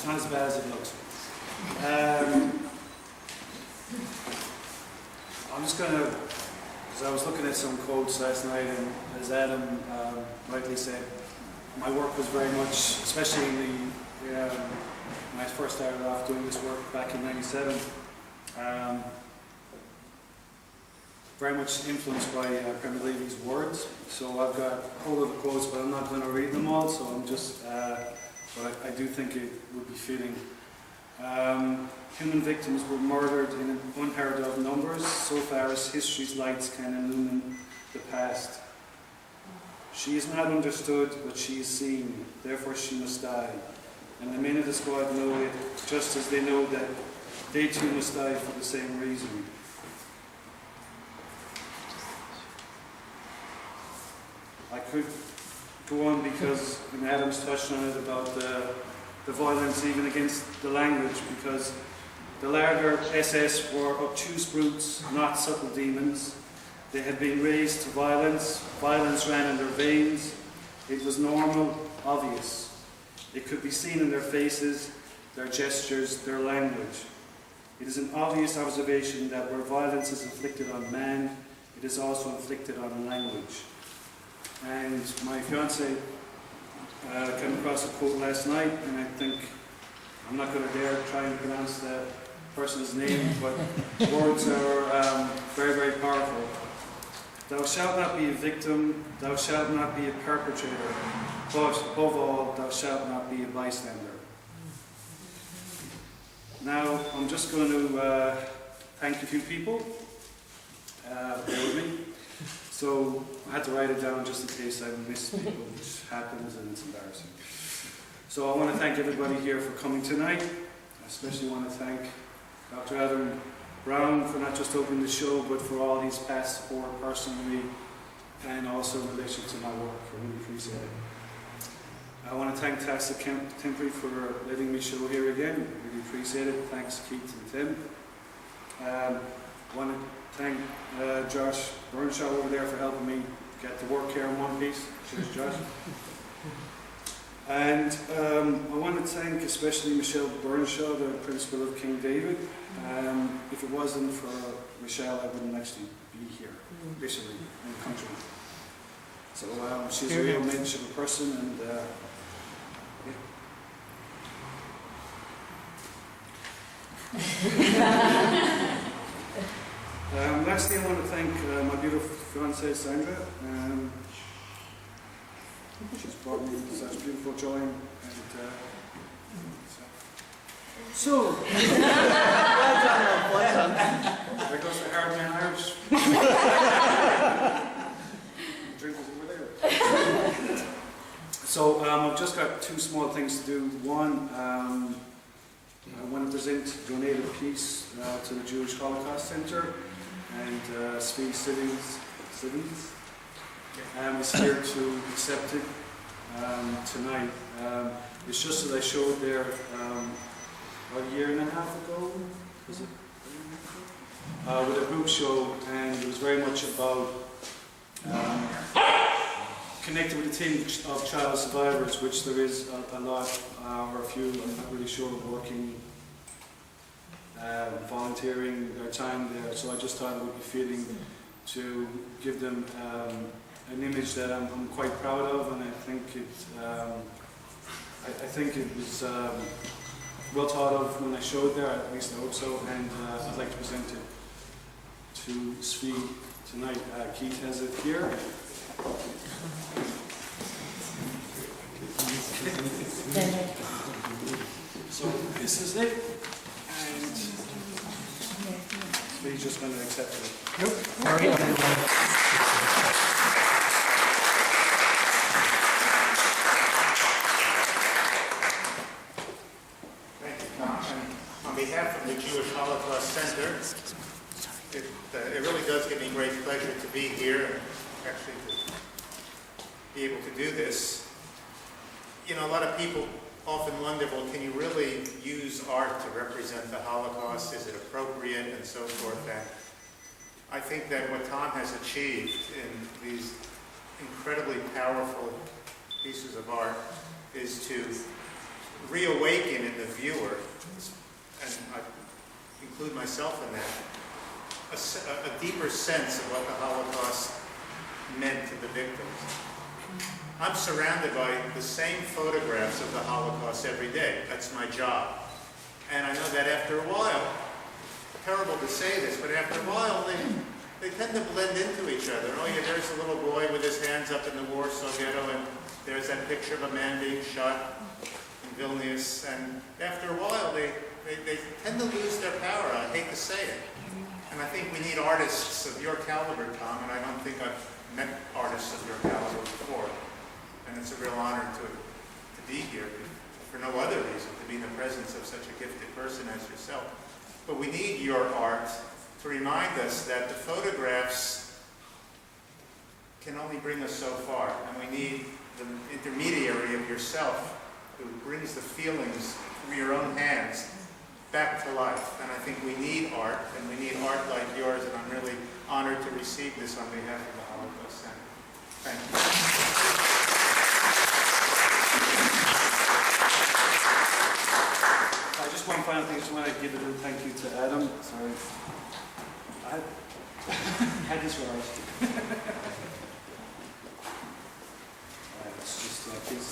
It's not as bad as it looks. I'm just going to, because I was looking at some quotes last night, and as Adam rightly said, my work was very much, especially in when I first started off doing this work back in '97, very much influenced by Premier Levy's words. So I've got a whole lot of quotes, but I'm not going to read them all, so I'm just, but I do think it would be fitting. Human victims were murdered in unheard of numbers, so far as history's lights can illumine the past. She is not understood, but she is seen, therefore she must die. And the men of the squad know it, just as they know that they too must die for the same reason. I could go on because, and Adam's touched on it, about the violence even against the language, because the Lager SS were obtuse brutes, not subtle demons. They had been raised to violence. Violence ran in their veins. It was normal, obvious. It could be seen in their faces, their gestures, their language. It is an obvious observation that where violence is inflicted on man, it is also inflicted on language. And my fiancée came across a quote last night, and I think, I'm not going to dare try and pronounce that person's name, but words are very, very powerful. Thou shalt not be a victim, thou shalt not be a perpetrator, but above all, thou shalt not be a bystander. Now, I'm just going to thank a few people. Bear with me. So, I had to write it down just in case I missed people, which happens and it's embarrassing. So I want to thank everybody here for coming tonight. I especially want to thank Dr. Adam Brown for not just opening the show, but for all his past support personally and also in relation to my work. I really appreciate it. I want to thank Tessa Temporary for letting me show here again. Really appreciate it. Thanks Keith and Tim. I want to thank Josh Burnshaw over there for helping me get to work here in one piece. Cheers, Josh. And I want to thank especially Michelle Burnshaw, the principal of King David. If it wasn't for Michelle, I wouldn't actually be here, literally, in the country. So she's a real mensch of a person, and lastly, I want to thank my beautiful fiancée Sandra. She's brought me such beautiful joy, and so well done. There goes the hard man Irish. The drink is over there. So I've just got two small things to do. One, I want to present a donated piece to the Jewish Holocaust Centre, and Svi Siddings is here to accept it tonight. It's just that I showed there about a year and a half ago, was it? With a group show, and it was very much about connected with the theme of child survivors, which there is a lot, or a few, I'm not really sure, working, volunteering their time there. So I just thought it would be fitting to give them an image that I'm quite proud of, and I think it was well thought of when I showed there. At least I hope so, and I'd like to present it to Svi tonight. Keith has it here. So this is it, and Svi's just going to accept it. On behalf of the Jewish Holocaust Centre, it really does give me great pleasure to be here and actually to be able to do this. You know, a lot of people often wonder, well, can you really use art to represent the Holocaust? Is it appropriate? And so forth. And I think that what Tom has achieved in these incredibly powerful pieces of art is to reawaken in the viewer, and I include myself in that, a deeper sense of what the Holocaust meant to the victims. I'm surrounded by the same photographs of the Holocaust every day. That's my job. And I know that after a while, terrible to say this, but after a while they tend to blend into each other. Oh yeah, there's a little boy with his hands up in the Warsaw Ghetto, and there's that picture of a man being shot in Vilnius. And after a while, they tend to lose their power. I hate to say it. And I think we need artists of your caliber, Tom, and I don't think I've met artists of your caliber before. And it's a real honor to be here, for no other reason, to be in the presence of such a gifted person as yourself. But we need your art to remind us that the photographs can only bring us so far, and we need the intermediary of yourself who brings the feelings through your own hands back to life. And I think we need art, and we need art like yours, and I'm really honored to receive this on behalf of the Holocaust Center. Thank you. Just one final thing, I just want to give a little thank you to Adam. Sorry. I had this right. It's just like this.